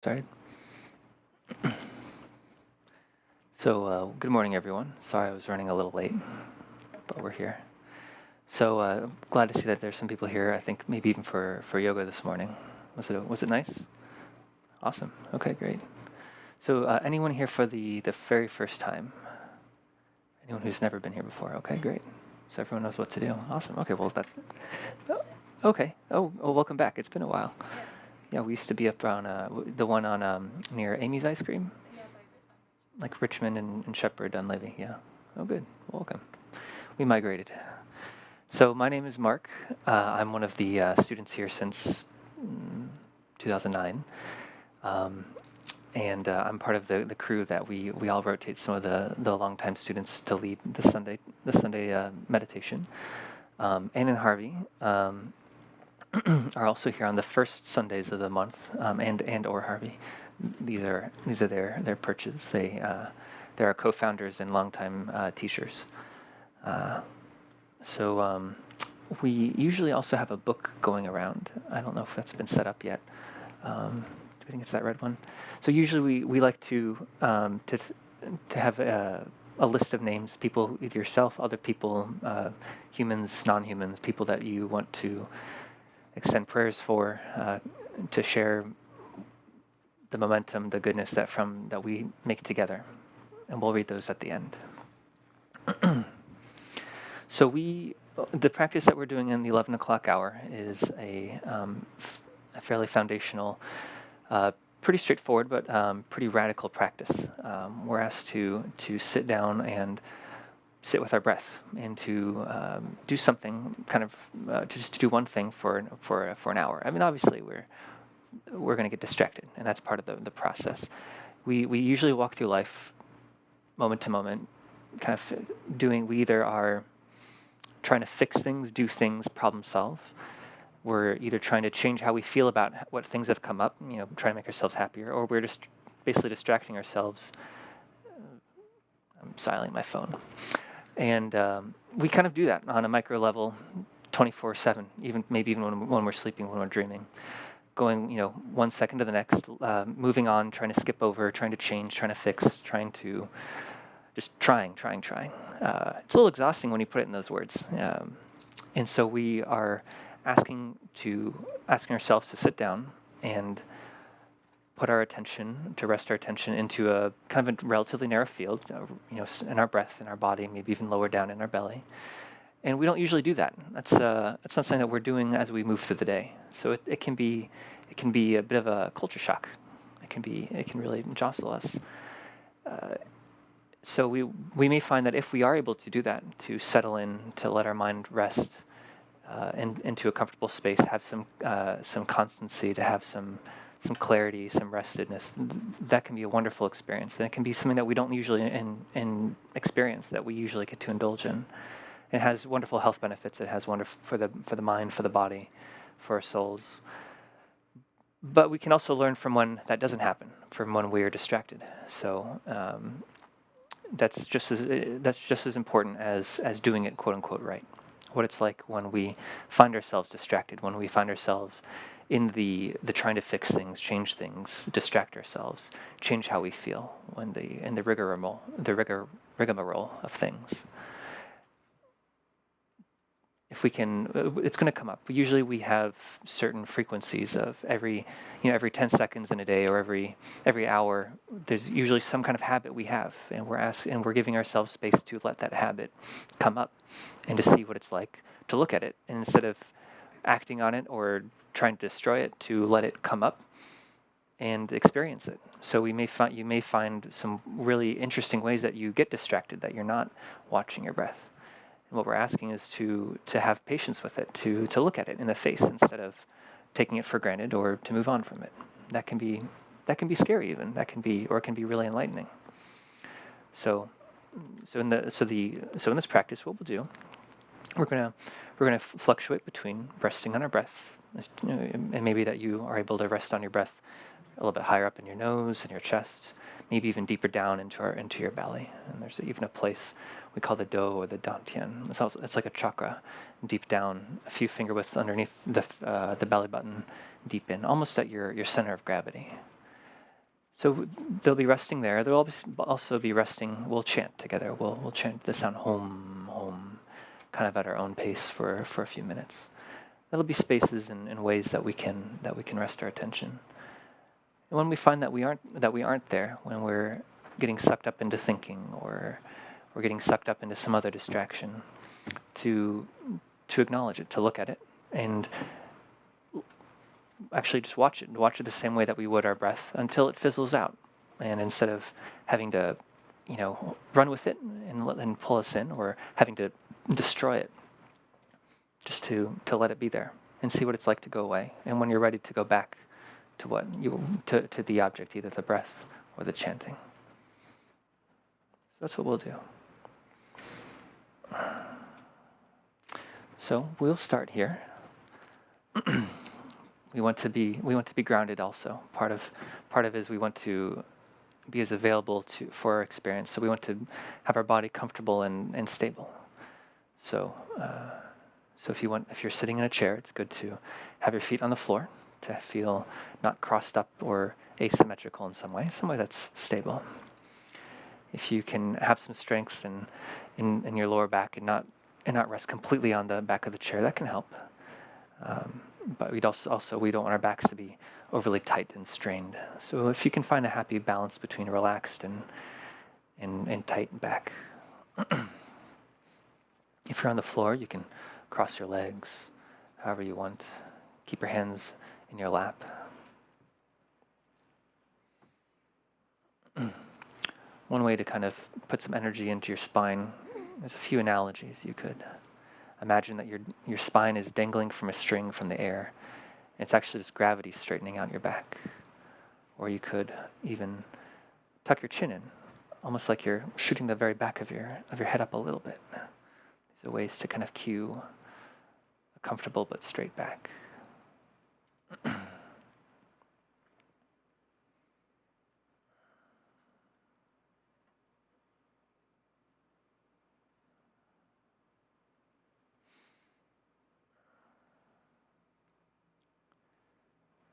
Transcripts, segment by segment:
Started. Good morning, everyone. Sorry I was running a little late, but we're here. Glad to see that there's some people here. I think maybe even for yoga this morning. Was it nice? Awesome. Okay, great. Anyone here for the very first time? Anyone who's never been here before? Okay, great. So everyone knows what to do. Awesome. Okay, well that. Oh, okay. Welcome back. It's been a while. Yeah, we used to be up on the one on near Amy's Ice Cream. Like Richmond and Shepherd Dunleavy, yeah. Oh, good. Welcome. We migrated. So my name is Mark. I'm one of the students here since 2009. And I'm part of the crew that we all rotate some of the longtime students to lead the Sunday meditation. Ann and Harvey are also here on the first Sundays of the month, and or Harvey. These are their perches. They're our co-founders and longtime teachers. We usually also have a book going around. I don't know if that's been set up yet. Do you think it's that red one? So usually we like to have a list of names, people, either yourself, other people, humans, non-humans, people that you want to extend prayers for, to share the momentum, the goodness that we make together, and we'll read those at the end. The practice that we're doing in the 11 o'clock hour is a fairly foundational, pretty straightforward, but pretty radical practice. We're asked to sit down and sit with our breath and to do something, kind of just to do one thing for an hour. I mean, obviously we're going to get distracted, and that's part of the process. We usually walk through life moment to moment, kind of doing, we either are trying to fix things, do things, problem solve. We're either trying to change how we feel about what things have come up, trying to make ourselves happier, or we're just basically distracting ourselves. I'm silencing my phone. And we kind of do that on a micro level 24/7, maybe even when we're sleeping, when we're dreaming. Going, 1 second to the next, moving on, trying to skip over, trying to change, trying to fix, trying. It's a little exhausting when you put it in those words. And so we are asking ourselves to sit down and rest our attention into a kind of a relatively narrow field, in our breath, in our body, maybe even lower down in our belly. And we don't usually do that. That's not something that we're doing as we move through the day. So it can be a bit of a culture shock. It can really jostle us. So we may find that if we are able to do that, to settle in, to let our mind rest, into a comfortable space, have some constancy, to have some clarity, some restedness, that can be a wonderful experience. And it can be something that we don't usually experience, that we usually get to indulge in. It has wonderful health benefits. It has wonderful for the mind, for the body, for our souls. But we can also learn from when that doesn't happen, from when we are distracted. So that's just as important as doing it, quote unquote, right. What it's like when we find ourselves distracted, when we find ourselves in the trying to fix things, change things, distract ourselves, change how we feel, when in the rigmarole of things. If we can, it's going to come up. Usually we have certain frequencies of every 10 seconds in a day, or every hour. There's usually some kind of habit we have, and we're giving ourselves space to let that habit come up, and to see what it's like to look at it, and instead of acting on it or trying to destroy it, to let it come up and experience it. So you may find some really interesting ways that you get distracted, that you're not watching your breath. And what we're asking is to have patience with it, to look at it in the face instead of taking it for granted, or to move on from it. That can be scary even. It can be really enlightening. So in this practice, what we'll do, we're gonna fluctuate between resting on our breath, and maybe that you are able to rest on your breath a little bit higher up in your nose and your chest, maybe even deeper down into your belly. And there's even a place we call the do, or the dantian. It's like a chakra, deep down, a few finger widths underneath the belly button, deep in, almost at your center of gravity. So they'll be resting there. They'll also be resting. We'll chant together. We'll chant the sound home, home, kind of at our own pace for a few minutes. There'll be spaces and ways that we can rest our attention. And when we find that we aren't there, when we're getting sucked up into thinking or we're getting sucked up into some other distraction, to acknowledge it, to look at it, and actually just watch it the same way that we would our breath until it fizzles out. And instead of having to, run with it and pull us in, or having to destroy it, just to let it be there and see what it's like to go away. And when you're ready to go back to to the object, either the breath or the chanting. So that's what we'll do. So we'll start here. We want to be grounded also. Part of is we want to be as available for our experience. So we want to have our body comfortable and stable. So if you're sitting in a chair, it's good to have your feet on the floor to feel not crossed up or asymmetrical in some way that's stable. If you can have some strength in your lower back and not rest completely on the back of the chair, that can help. But we don't want our backs to be overly tight and strained. So if you can find a happy balance between relaxed and tight back. If you're on the floor, you can cross your legs however you want. Keep your hands in your lap. One way to kind of put some energy into your spine, there's a few analogies you could. Imagine that your spine is dangling from a string from the air. It's actually just gravity straightening out your back. Or you could even tuck your chin in, almost like you're shooting the very back of your head up a little bit. These are ways to kind of cue a comfortable but straight back.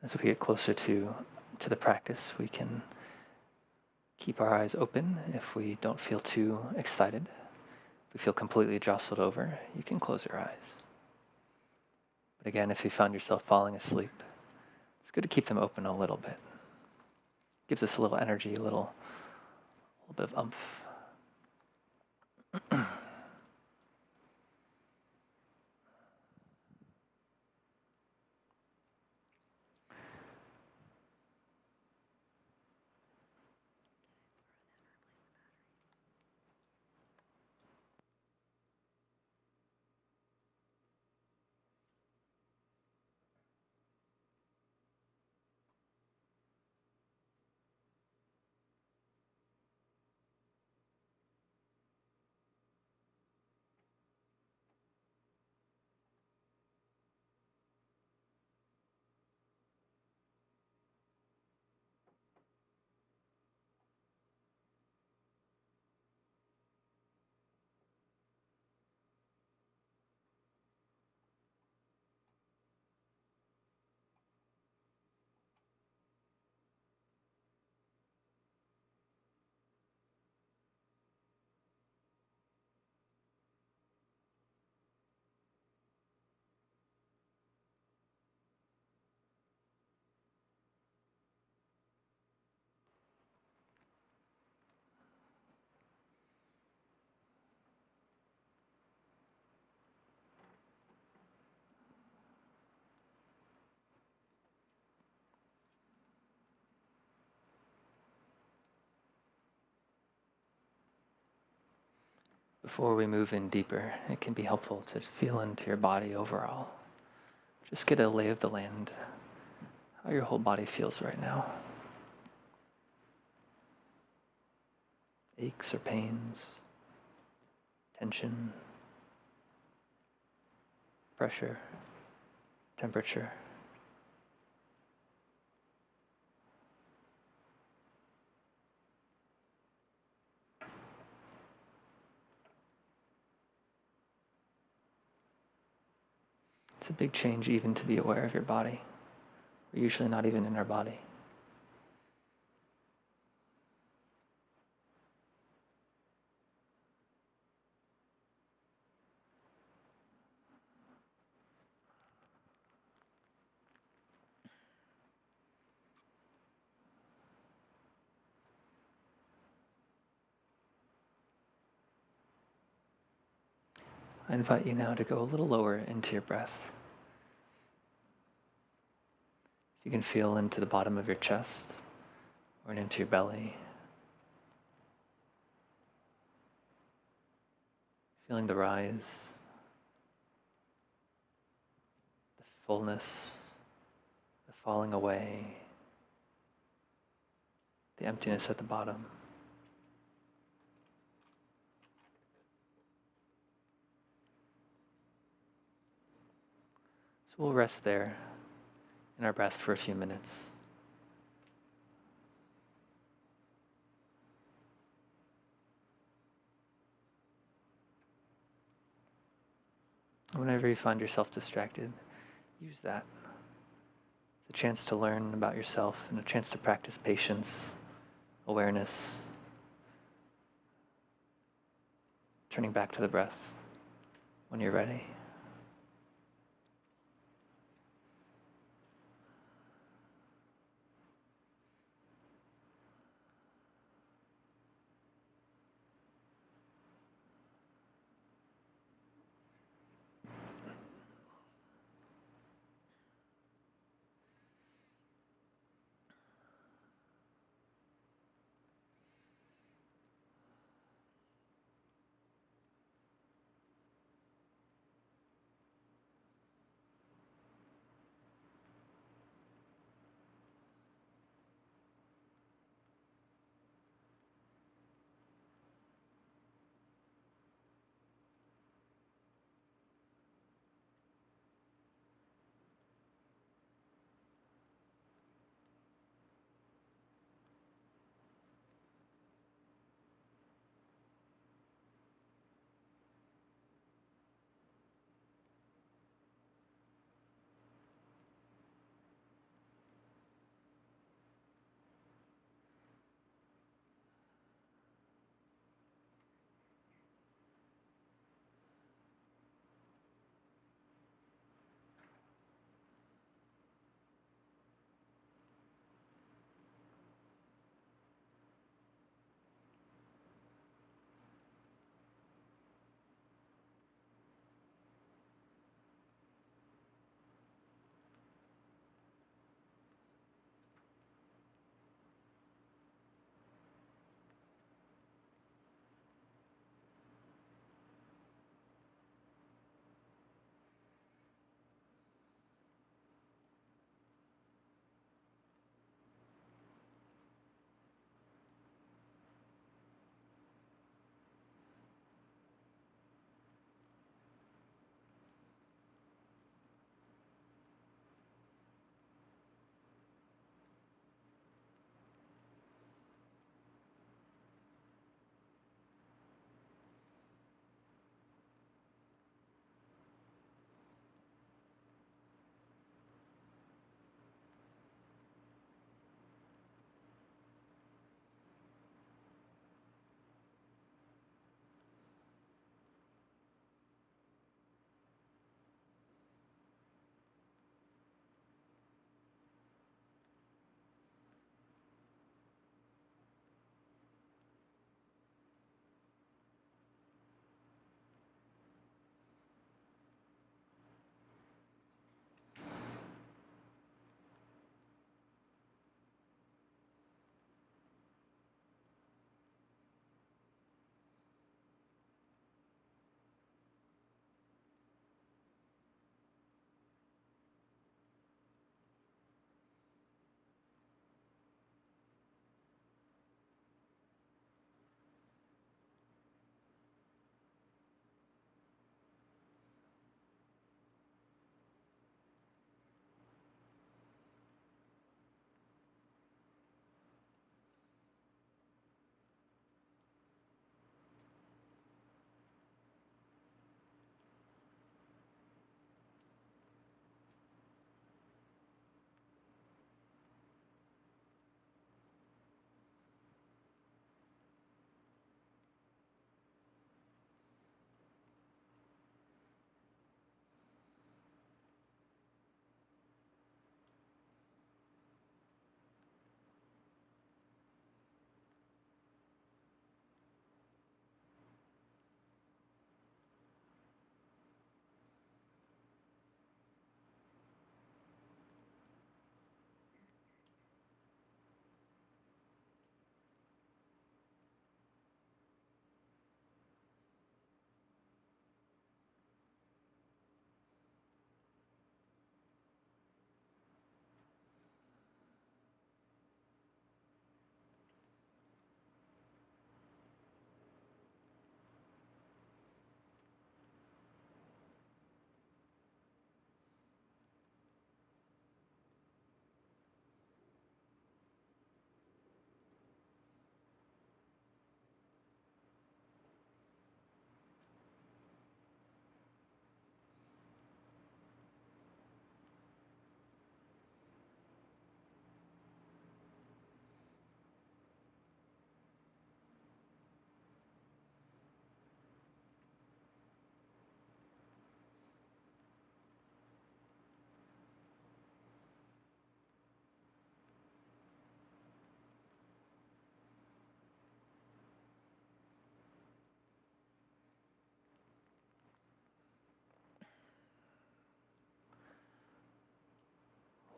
As we get closer to the practice, we can keep our eyes open if we don't feel too excited. If we feel completely jostled over, you can close your eyes. But again, if you found yourself falling asleep, it's good to keep them open a little bit. Gives us a little energy, a little bit of oomph. Before we move in deeper, it can be helpful to feel into your body overall. Just get a lay of the land, how your whole body feels right now. Aches or pains, tension, pressure, temperature. It's a big change even to be aware of your body. We're usually not even in our body. I invite you now to go a little lower into your breath. If you can feel into the bottom of your chest or into your belly, feeling the rise, the fullness, the falling away, the emptiness at the bottom. So we'll rest there in our breath for a few minutes. Whenever you find yourself distracted, use that. It's a chance to learn about yourself and a chance to practice patience, awareness, turning back to the breath when you're ready.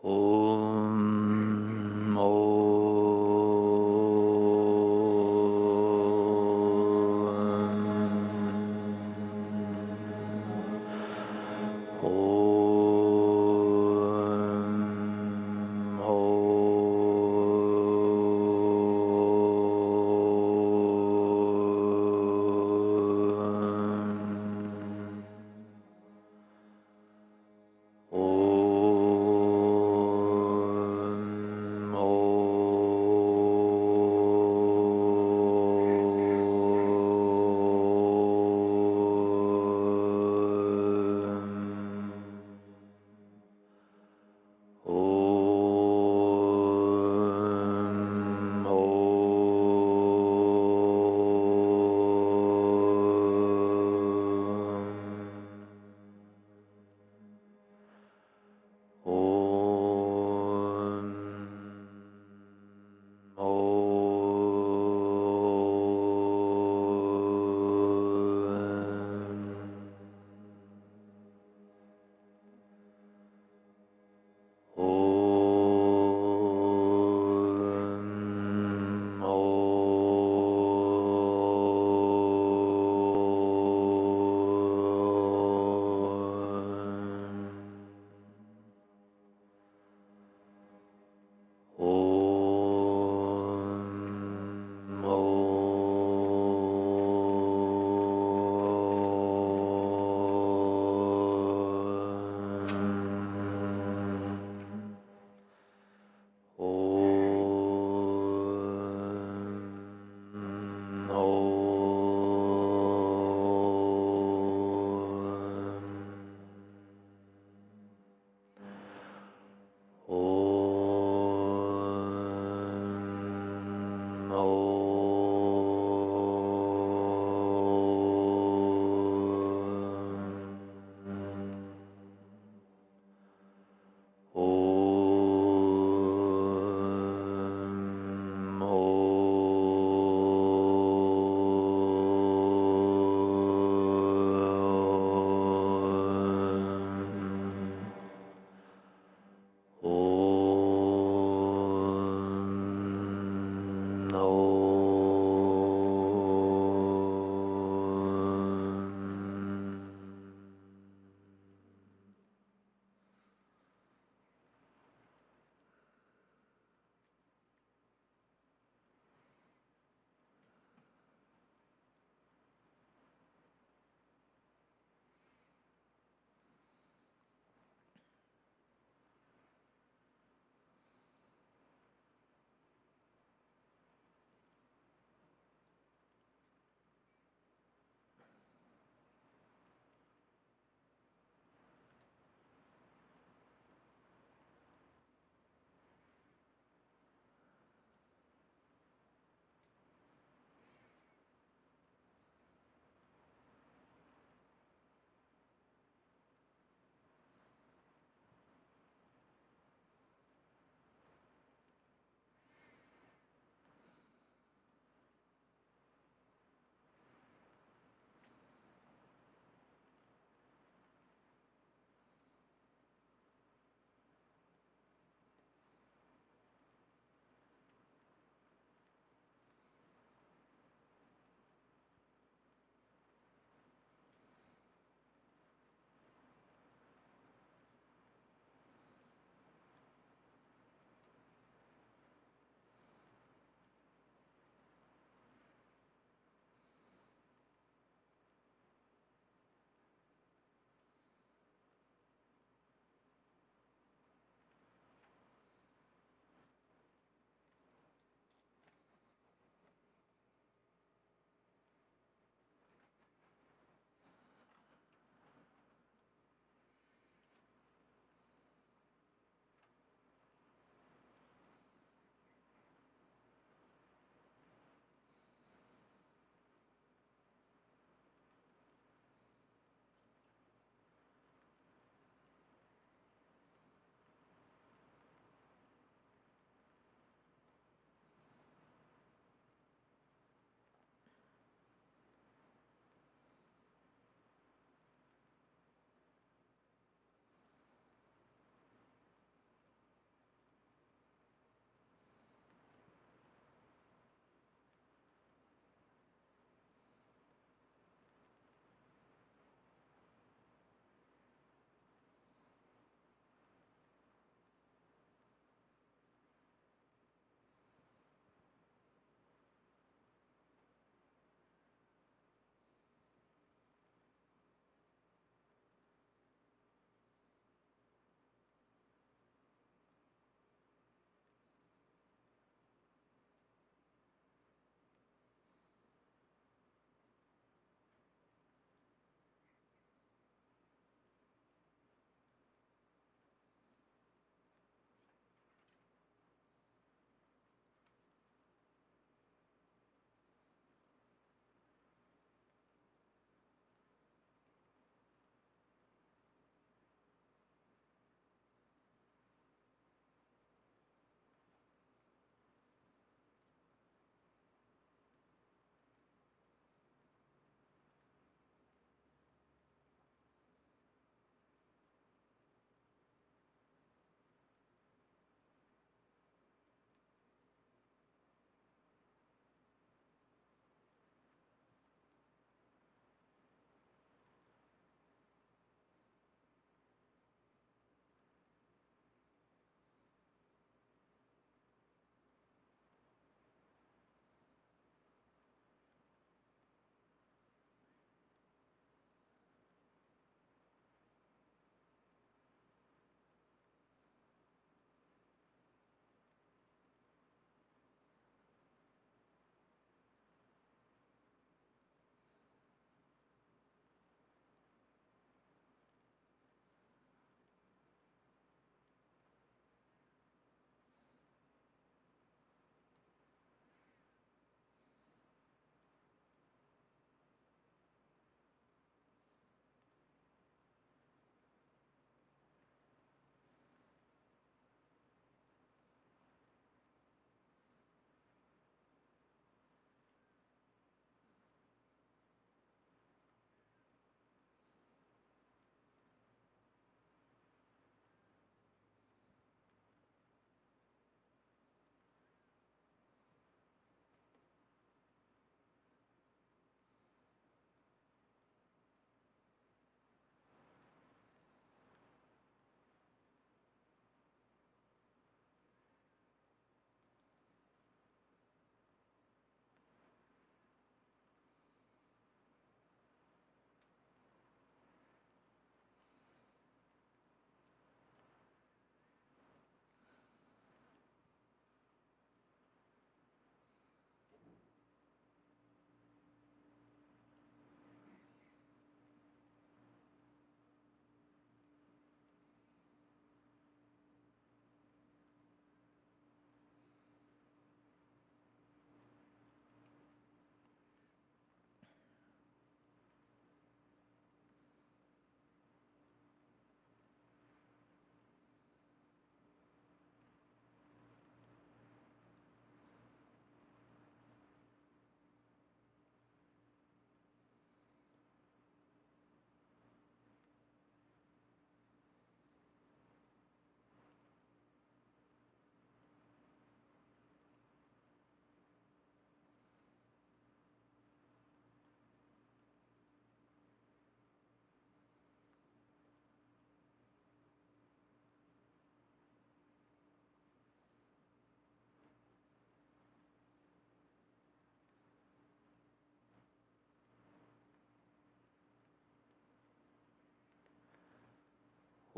Om.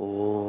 Om.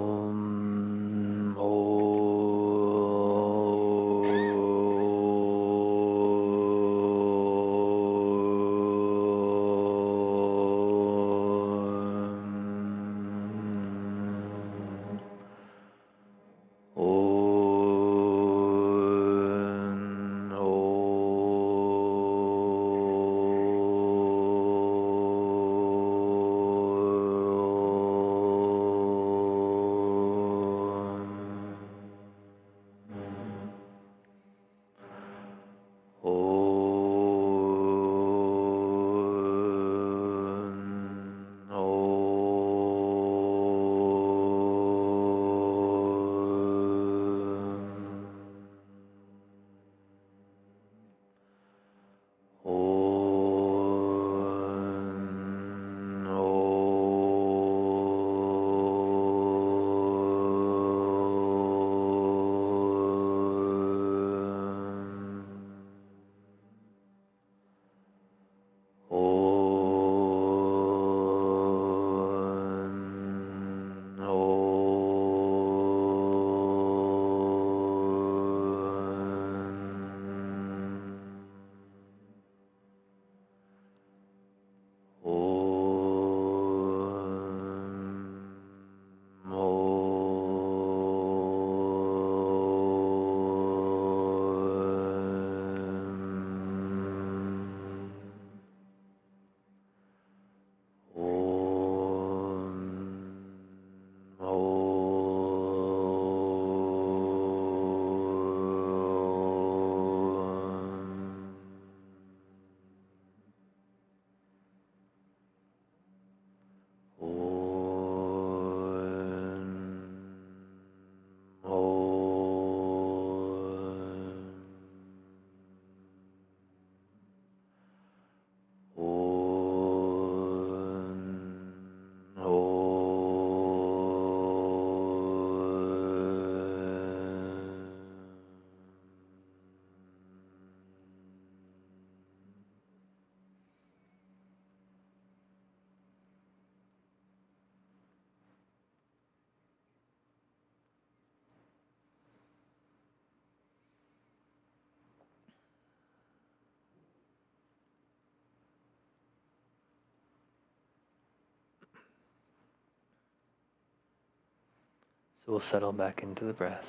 So we'll settle back into the breath.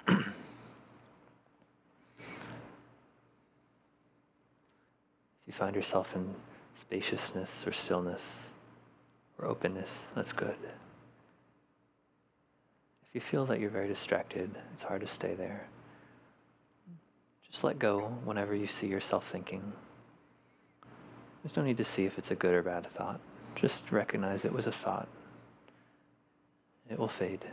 If you find yourself in spaciousness or stillness or openness, that's good. If you feel that you're very distracted, it's hard to stay there. Just let go whenever you see yourself thinking. There's no need to see if it's a good or bad thought. Just recognize it was a thought. It will fade.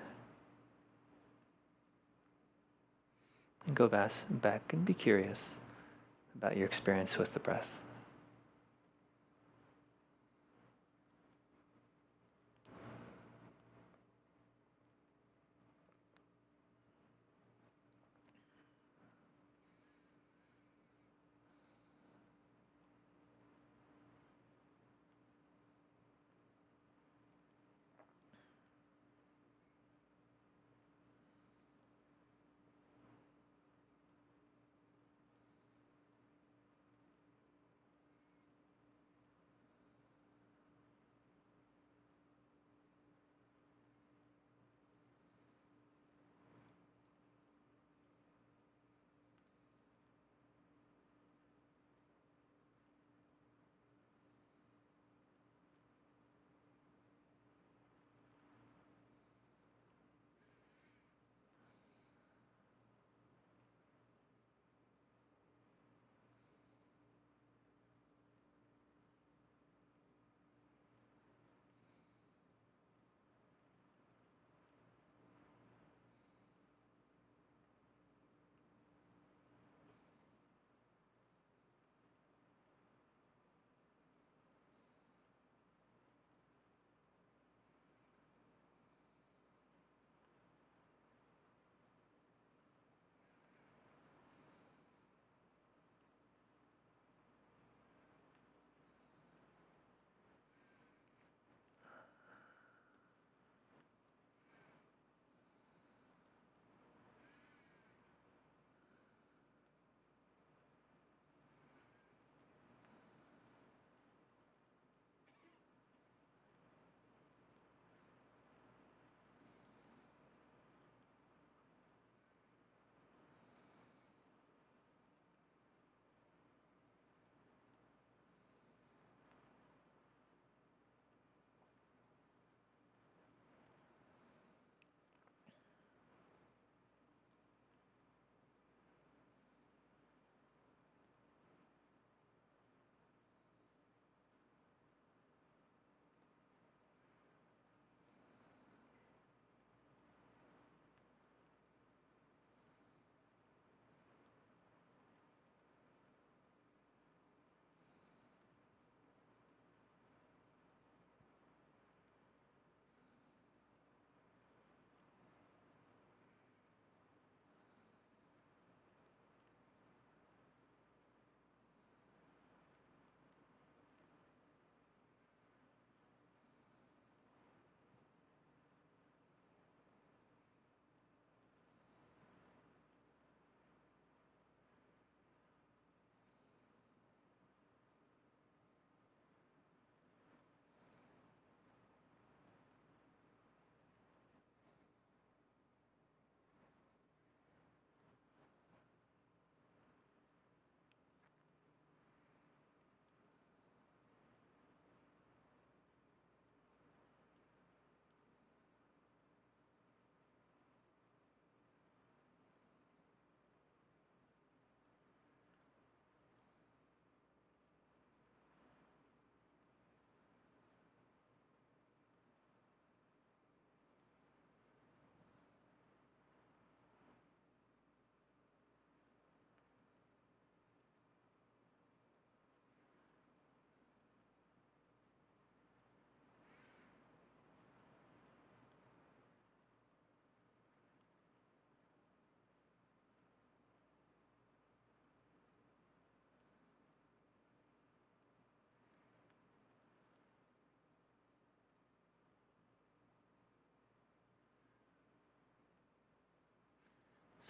And go back and be curious about your experience with the breath.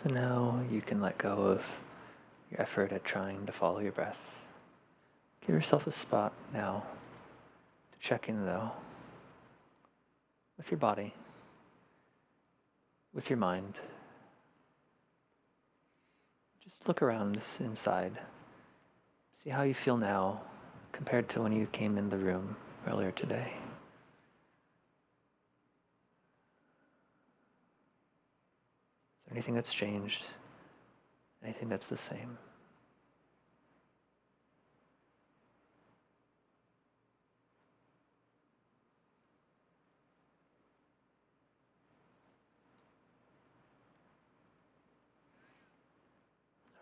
So now you can let go of your effort at trying to follow your breath. Give yourself a spot now to check in, though, with your body, with your mind. Just look around inside. See how you feel now compared to when you came in the room earlier today. Is there anything that's changed? Anything that's the same?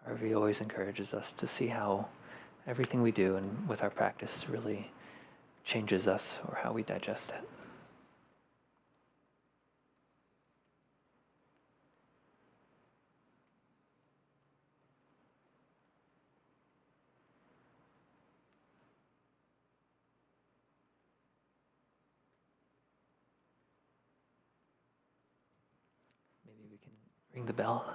Harvey always encourages us to see how everything we do and with our practice really changes us or how we digest it. Maybe we can ring the bell.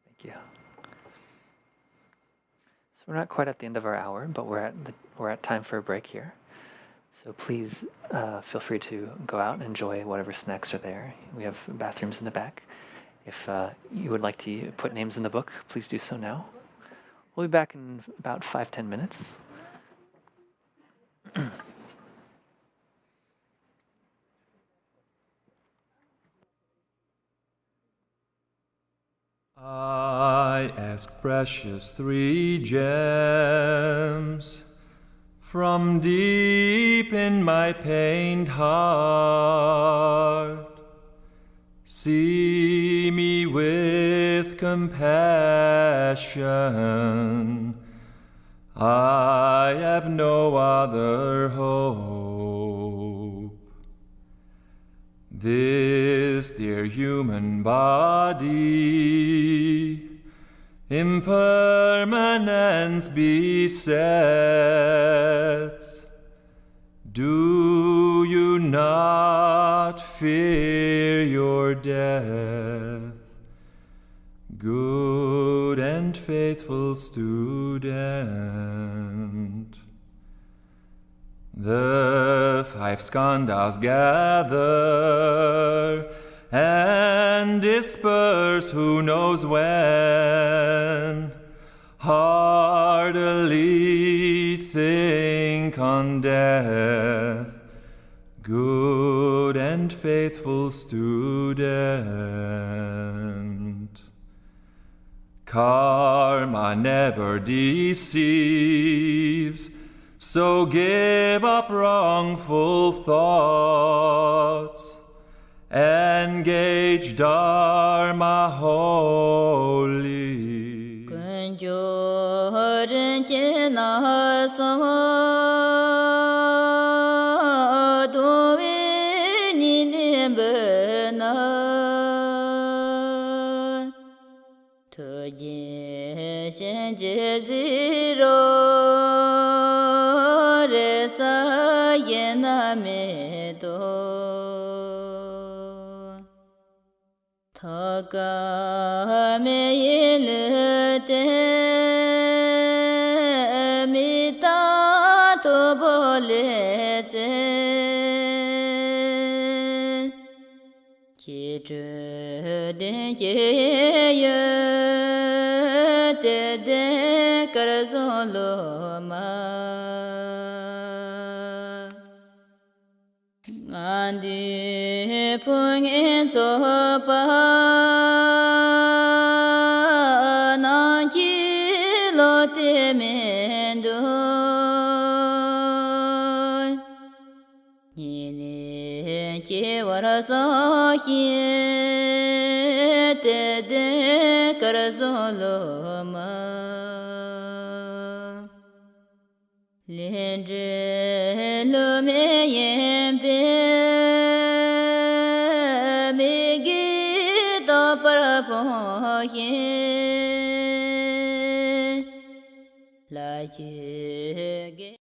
Thank you. So we're not quite at the end of our hour, but we're at time for a break here. So please feel free to go out and enjoy whatever snacks are there. We have bathrooms in the back. If you would like to put names in the book, please do so now. We'll be back in about 5-10 minutes. I ask precious 3 gems from deep in my pained heart. See me with compassion. I have no other hope. This dear human body, impermanence besets. Do you not fear your death, good and faithful student? The 5 skandhas gather and disperse who knows when. Heartily think on death, good and faithful student. Karma never deceives, so give up wrongful thoughts. Engage Dharma wholly.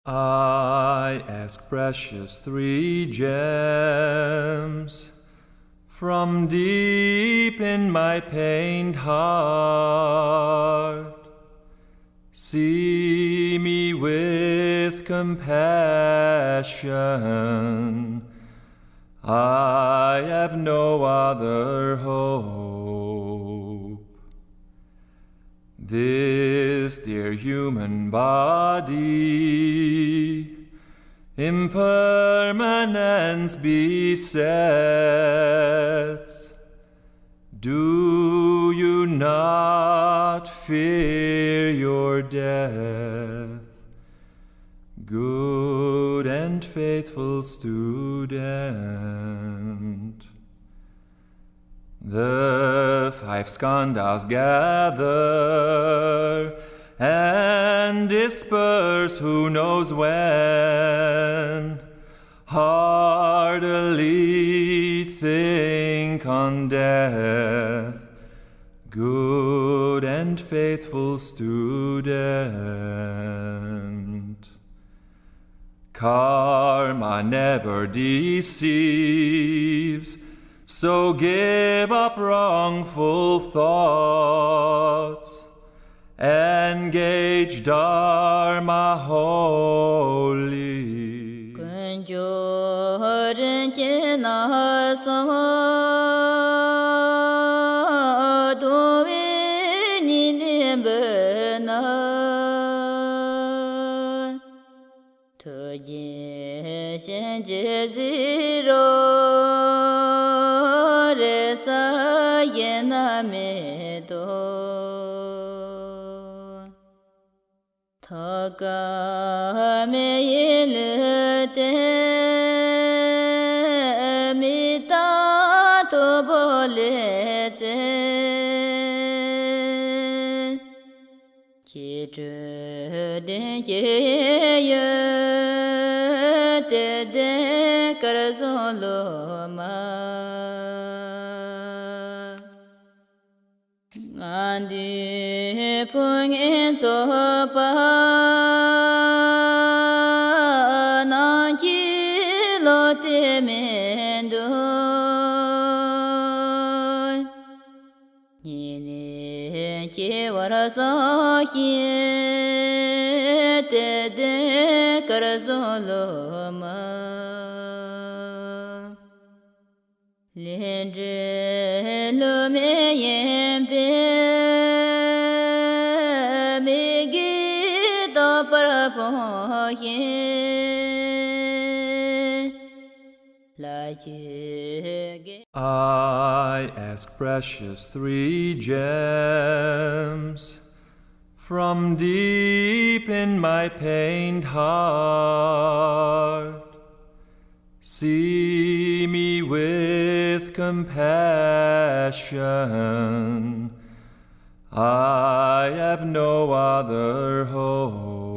I ask precious 3 gems From deep in my pained heart, see me with compassion. I have no other hope. This dear human body, impermanence besets. Do you not fear your death, good and faithful student? The 5 skandhas gather and disperse who knows when. Heartily think on death, good and faithful student. Karma never deceives, so give up wrongful thoughts. Engage Dharma wholly. I ask precious 3 gems from deep in my pained heart. See me with compassion. I have no other hope.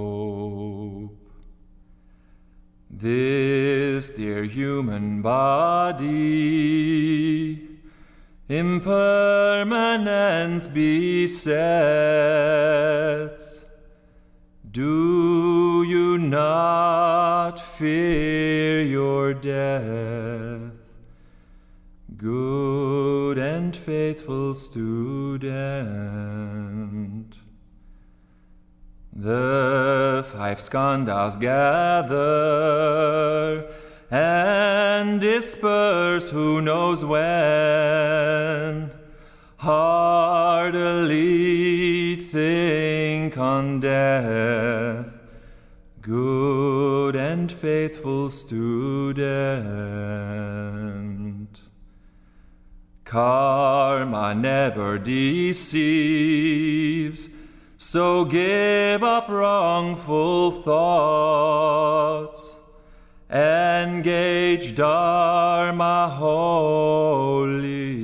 This dear human body, impermanence besets. Do you not fear your death, good and faithful student? The 5 skandhas gather and disperse who knows when. Heartily think on death, good and faithful student. Karma never deceives, so give up wrongful thoughts. Engage Dharma wholly.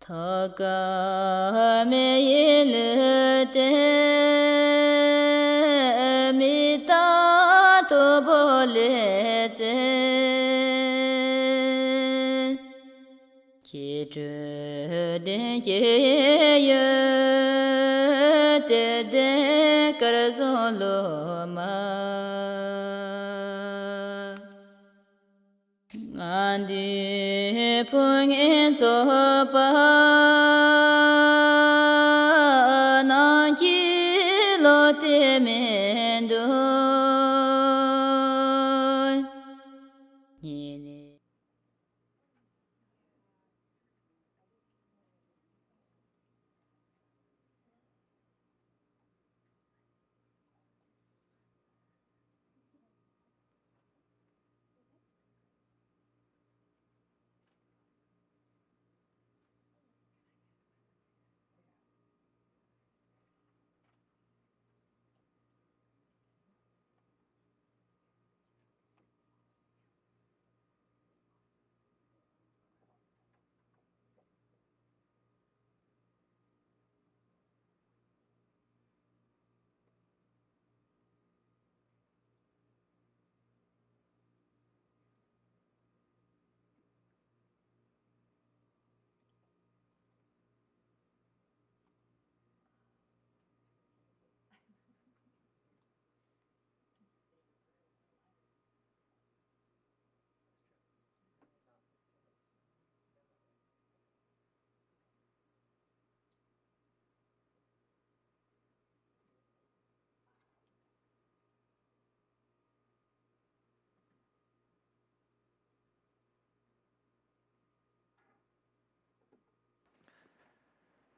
Thaka me le te mi ta to bo le te ki zhe de ye ye de kar zo lo ma Andi phung in so pa na ki lo te men do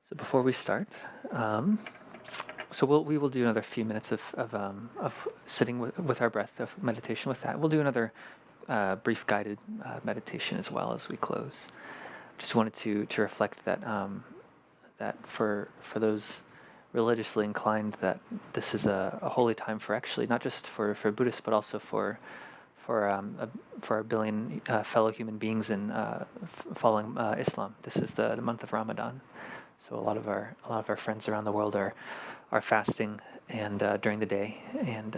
So before we start, we will do another few minutes of sitting with our breath, of meditation with that. We'll do another brief guided meditation as well as we close. Just wanted to reflect that that for those religiously inclined, that this is a holy time for, actually not just for Buddhists, but also for our billion fellow human beings in following Islam. This is the month of Ramadan. So a lot of our friends around the world are fasting and during the day, and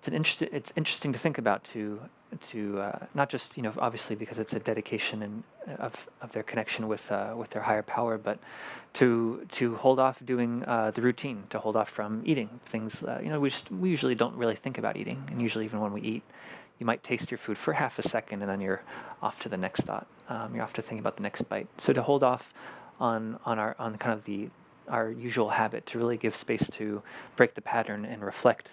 it's interesting to think about, to not just, obviously because it's a dedication and of their connection with their higher power, but to hold off doing the routine, to hold off from eating things. We usually don't really think about eating, and usually even when we eat, you might taste your food for half a second and then you're off to the next thought. You're off to thinking about the next bite. So to hold off on kind of our usual habit, to really give space to break the pattern and reflect.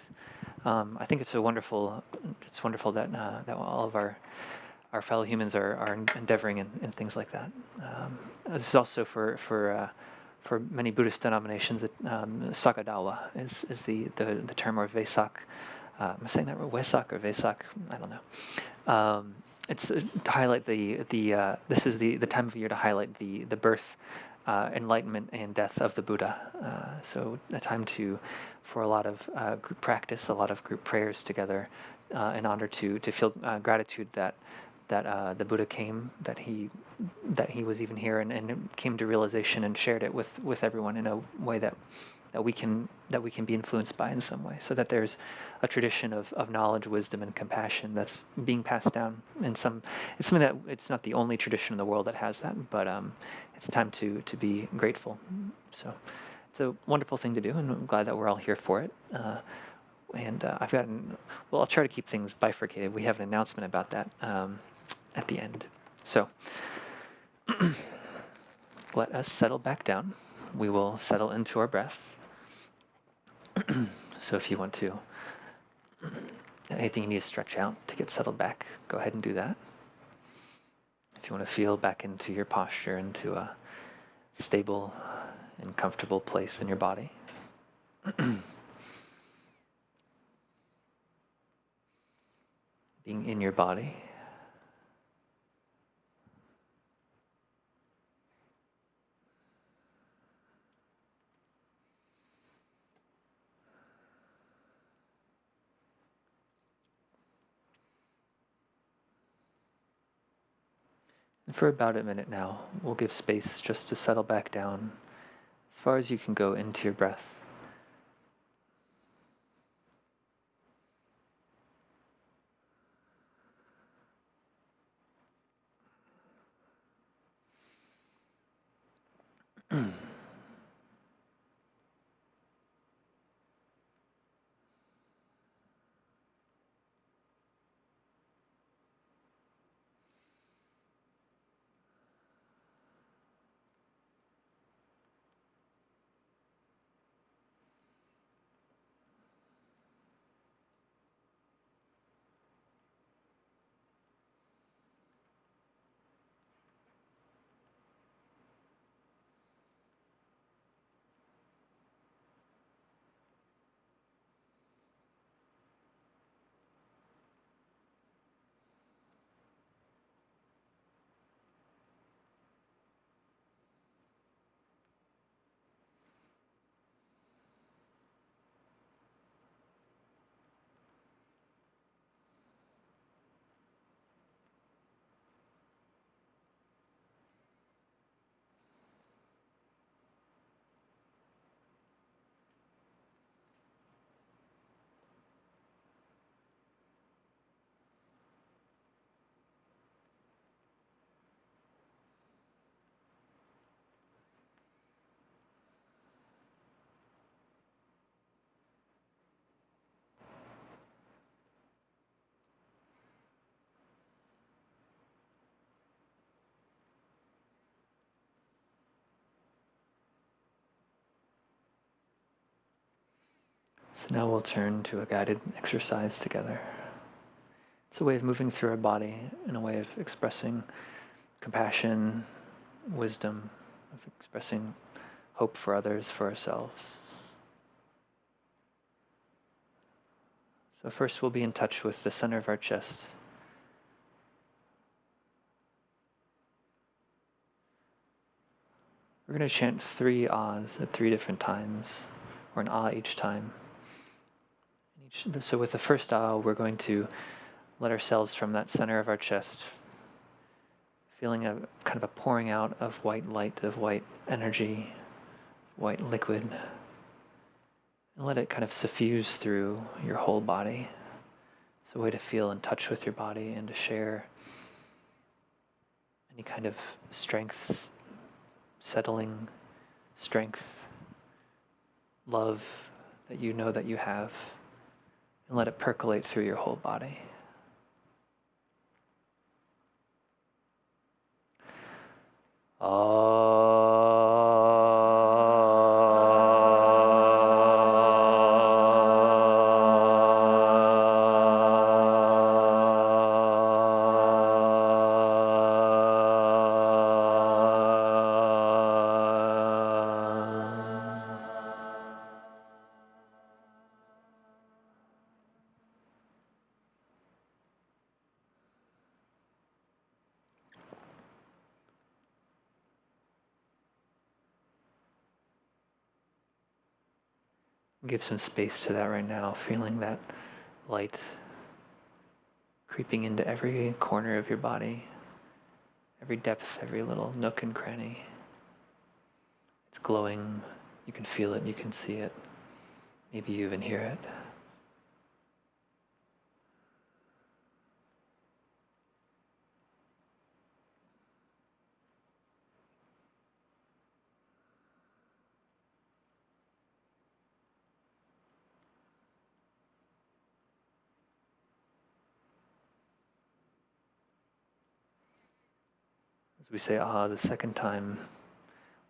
I think it's wonderful that that all of our fellow humans are endeavoring in things like that. This is also for many Buddhist denominations that Sagadawa is the term, or Vesak. Am I saying that right? Wesak or Vesak? I don't know. It's to highlight this is the time of year to highlight the birth, enlightenment, and death of the Buddha. So a time for a lot of group practice, a lot of group prayers together, in order to feel gratitude that the Buddha came, that he was even here, and came to realization and shared it with everyone in a way that we can be influenced by in some way, so that there's a tradition of knowledge, wisdom, and compassion that's being passed down. It's something that it's not the only tradition in the world that has that, but it's a time to be grateful. So it's a wonderful thing to do, and I'm glad that we're all here for it. I'll try to keep things bifurcated. We have an announcement about that at the end. So let us settle back down. We will settle into our breath. So if you want to, anything you need to stretch out to get settled back, go ahead and do that. If you want to feel back into your posture, into a stable and comfortable place in your body. Being in your body. And for about a minute now, we'll give space just to settle back down, as far as you can go into your breath. So now we'll turn to a guided exercise together. It's a way of moving through our body in a way of expressing compassion, wisdom, of expressing hope for others, for ourselves. So first we'll be in touch with the center of our chest. We're going to chant 3 ahs at 3 different times, or an ah each time. So with the first ah, we're going to let ourselves from that center of our chest, feeling a kind of a pouring out of white light, of white energy, white liquid, and let it kind of suffuse through your whole body. It's a way to feel in touch with your body and to share any kind of strength, settling strength, love that you know that you have, and let it percolate through your whole body. Give some space to that right now, feeling that light creeping into every corner of your body, every depth, every little nook and cranny. It's glowing, you can feel it, you can see it, maybe you even hear it. As we say ah the second time,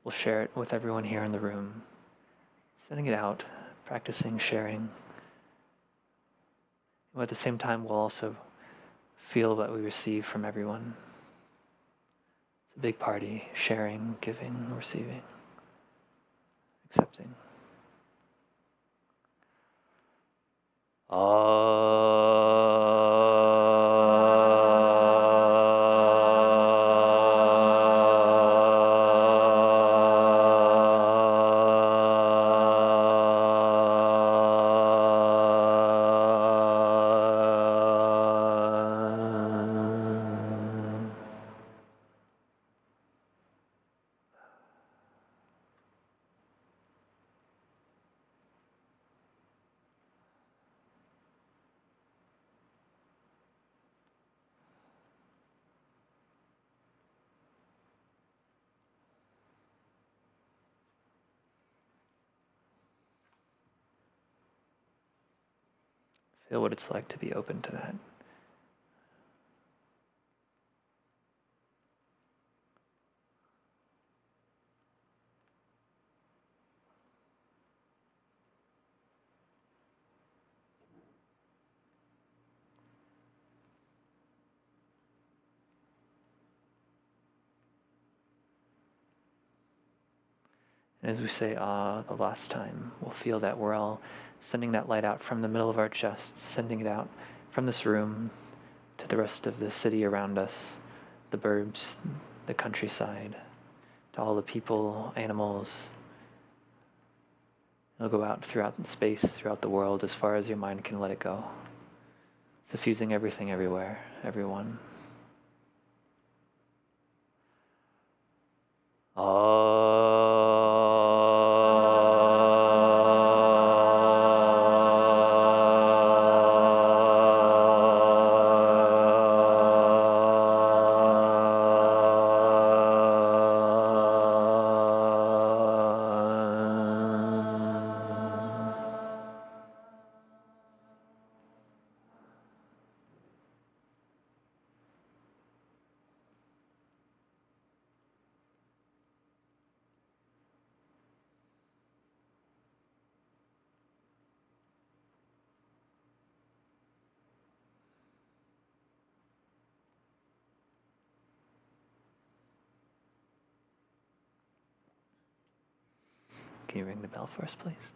we'll share it with everyone here in the room, sending it out, practicing sharing. And at the same time, we'll also feel that we receive from everyone. It's a big party, sharing, giving, receiving, accepting. Feel what it's like to be open to that. And as we say ah the last time, we'll feel that we're all sending that light out from the middle of our chest, sending it out from this room to the rest of the city around us, the birds, the countryside, to all the people, animals. It'll go out throughout space, throughout the world, as far as your mind can let it go. Suffusing everything, everywhere, everyone. Can you ring the bell for us, please?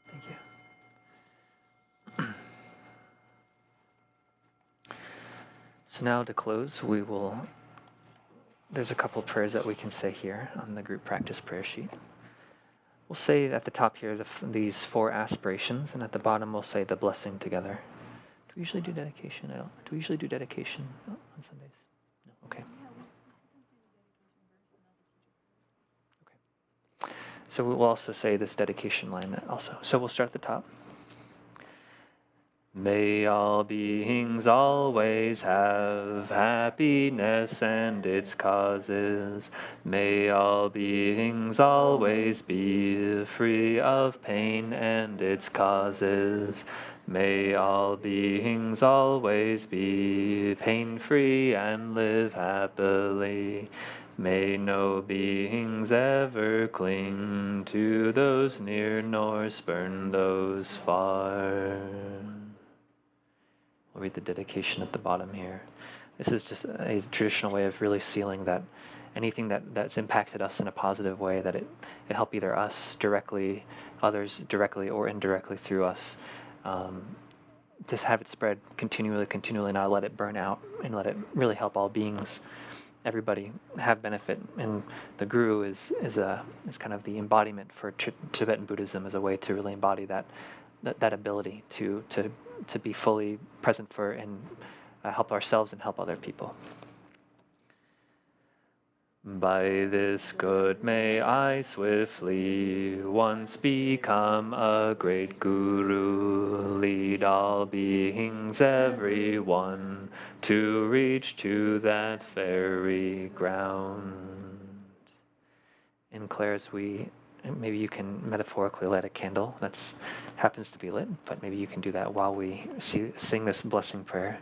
Thank you. So now to close, there's a couple prayers that we can say here on the group practice prayer sheet. We'll say at the top here these 4 aspirations, and at the bottom we'll say the blessing together. Do we usually do dedication? Do we usually do dedication on Sundays? No. Okay. So we'll also say this dedication line also. So we'll start at the top. May all beings always have happiness and its causes. May all beings always be free of pain and its causes. May all beings always be pain-free and live happily. May no beings ever cling to those near nor spurn those far. We'll read the dedication at the bottom here. This is just a traditional way of really sealing that anything that's impacted us in a positive way, that it help either us directly, others directly or indirectly through us. Just have it spread continually, not let it burn out, and let it really help all beings, everybody, have benefit. And the guru is kind of the embodiment for Tibetan Buddhism, as a way to really embody that ability to be fully present for and help ourselves and help other people. By this good may I swiftly once become a great guru, lead all beings, every one, to reach to that fairy ground. And Claire, as maybe you can metaphorically light a candle that happens to be lit, but maybe you can do that while we sing this blessing prayer.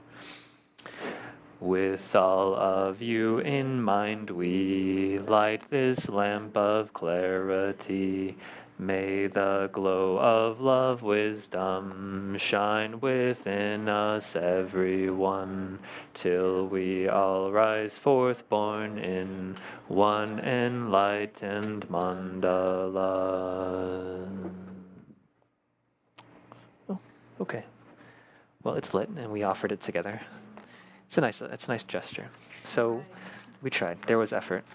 With all of you in mind, we light this lamp of clarity. May the glow of love, wisdom shine within us, everyone, till we all rise forth born in one enlightened mandala. Oh, okay. Well, it's lit, and we offered it together. It's a nice gesture. So we tried. There was effort.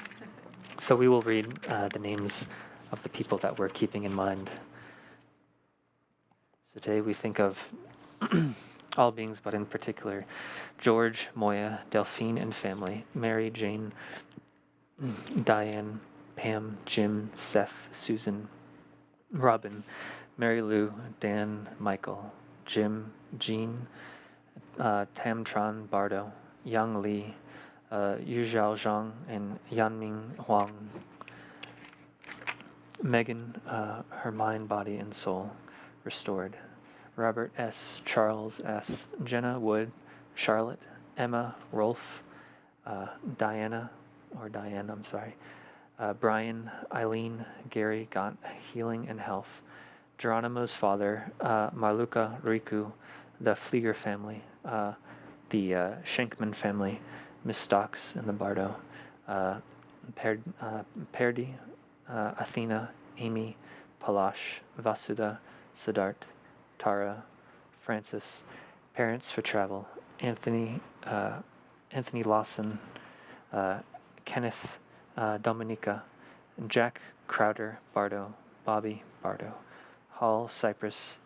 So we will read the names of the people that we're keeping in mind. So today we think of all beings, but in particular, George, Moya, Delphine and family, Mary, Jane, Diane, Pam, Jim, Seth, Susan, Robin, Mary Lou, Dan, Michael, Jim, Jean, Tam Tran, Bardo, Yang Li, Yu Zhao Zhang, and Yanming Huang. Megan, her mind, body, and soul restored. Robert S., Charles S., Jenna Wood, Charlotte, Emma, Rolf, Diane, I'm sorry, Brian, Eileen, Gary, Gaunt, healing and health. Geronimo's father, Marluka, Riku, the Flieger family, the Schenkman family, Miss Stocks and the Bardo, Perdi, Athena, Amy, Palash, Vasudha, Siddharth, Tara, Francis, Parents for Travel, Anthony Lawson, Kenneth, Dominica, Jack Crowder, Bardo, Bobby, Bardo, Mark Cypress,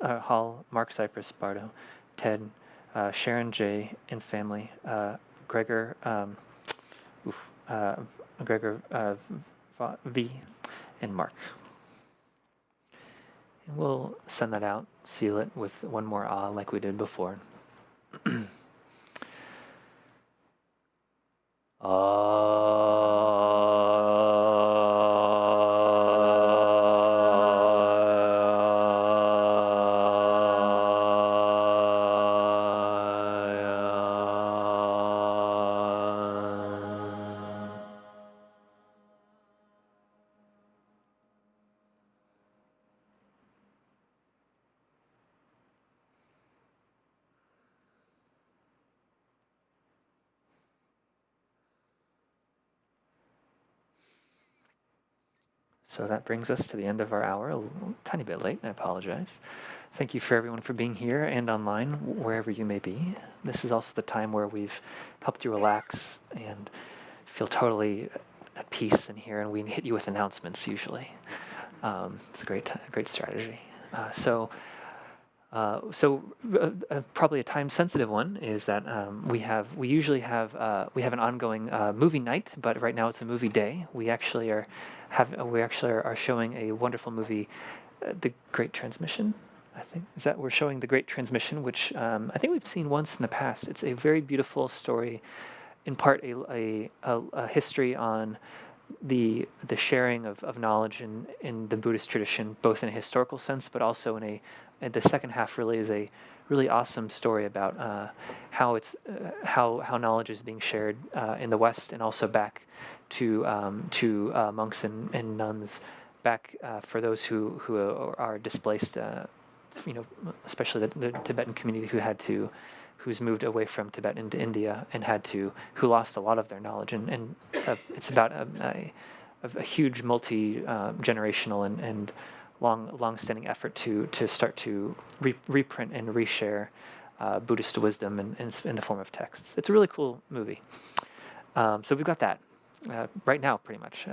Bardo, Ted, Sharon J. and family, Gregor, V, and Mark. And we'll send that out, seal it with one more ah like we did before. So that brings us to the end of our hour, a tiny bit late, I apologize. Thank you for everyone for being here and online, wherever you may be. This is also the time where we've helped you relax and feel totally at peace in here, and we hit you with announcements usually. It's a great strategy. Probably a time-sensitive one is that we usually have an ongoing movie night, but right now it's a movie day. We actually are showing a wonderful movie, The Great Transmission. I think we're showing The Great Transmission, which I think we've seen once in the past. It's a very beautiful story, in part a history on the sharing of knowledge in the Buddhist tradition, both in a historical sense, but also in the second half really is a really awesome story about how knowledge is being shared in the West and also back to monks and nuns, back for those who are displaced, especially the Tibetan community who's moved away from Tibet into India and who lost a lot of their knowledge, and it's about a huge multi-generational and long-standing effort to start to reprint and reshare Buddhist wisdom in the form of texts. It's a really cool movie. So we've got that right now, pretty much.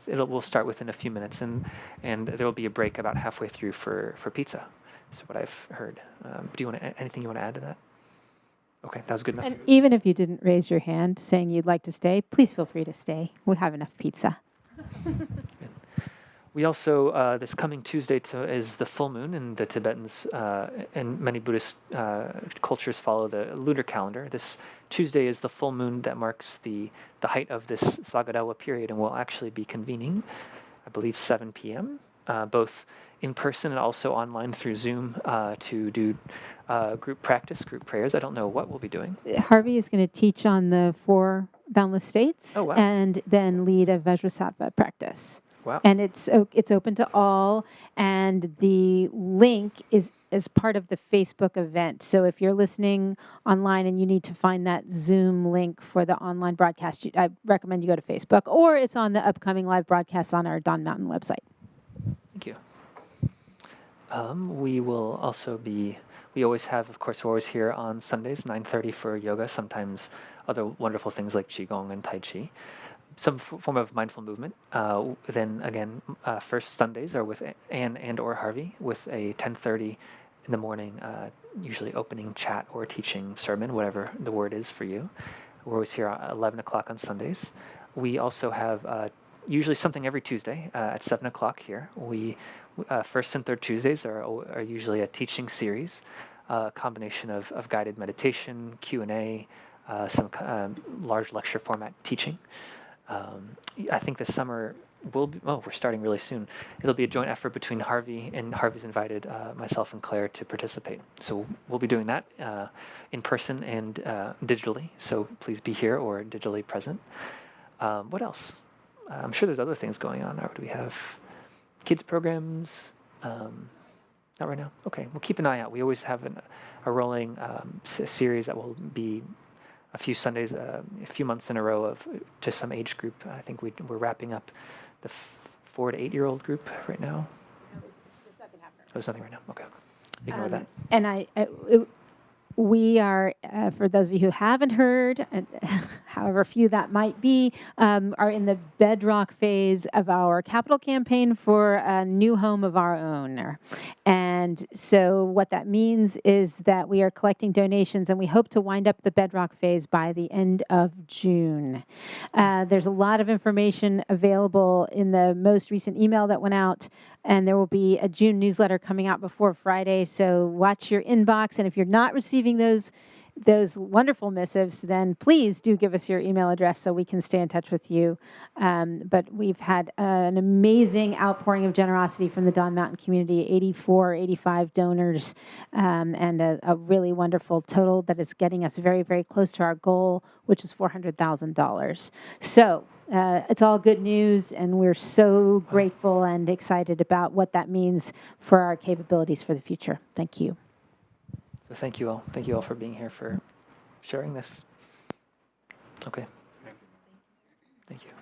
We'll start within a few minutes, and there will be a break about halfway through for pizza. Is what I've heard. Do you want anything you want to add to that? Okay, that was good enough. And even if you didn't raise your hand saying you'd like to stay, please feel free to stay. We have enough pizza. We also, this coming Tuesday is the full moon, and the Tibetans and many Buddhist cultures follow the lunar calendar. This Tuesday is the full moon that marks the height of this Sagadawa period, and we'll actually be convening, I believe, 7 p.m., both in person and also online through Zoom to do group practice, group prayers. I don't know what we'll be doing. Harvey is going to teach on the 4 boundless states. Oh, wow. And then lead a Vajrasattva practice. Wow. And it's open to all, and the link is part of the Facebook event. So if you're listening online and you need to find that Zoom link for the online broadcast, I recommend you go to Facebook, or it's on the upcoming live broadcast on our Dawn Mountain website. Thank you. We will also be, we always have, of course, we're always here on Sundays, 9:30 for yoga, sometimes other wonderful things like Qigong and Tai Chi. Some form of mindful movement. Then again, first Sundays are with Anne and or Harvey with a 10:30 in the morning, usually opening chat or teaching sermon, whatever the word is for you. We're always here at 11 o'clock on Sundays. We also have usually something every Tuesday at 7 o'clock here. We first and third Tuesdays are usually a teaching series, a combination of guided meditation, Q&A, some large lecture format teaching. I think this summer we're starting really soon. It'll be a joint effort between Harvey, and Harvey's invited myself and Claire to participate. So we'll be doing that in person and digitally. So please be here or digitally present. What else? I'm sure there's other things going on. Do we have kids programs? Not right now. Okay, we'll keep an eye out. We always have a rolling series that will be a few Sundays, a few months in a row of just some age group. I think we're wrapping up the 4 to 8 year old group right now. There's nothing right now. Okay, ignore that. And we are, for those of you who haven't heard, and however few that might be, are in the bedrock phase of our capital campaign for a new home of our own. And so what that means is that we are collecting donations, and we hope to wind up the bedrock phase by the end of June. There's a lot of information available in the most recent email that went out, and there will be a June newsletter coming out before Friday, so watch your inbox. And if you're not receiving those wonderful missives, then please do give us your email address so we can stay in touch with you. But we've had an amazing outpouring of generosity from the Dawn Mountain community, 85 donors, and a really wonderful total that is getting us very, very close to our goal, which is $400,000. So it's all good news, and we're so grateful and excited about what that means for our capabilities for the future. Thank you. So thank you all. Thank you all for being here, for sharing this. Okay. Thank you.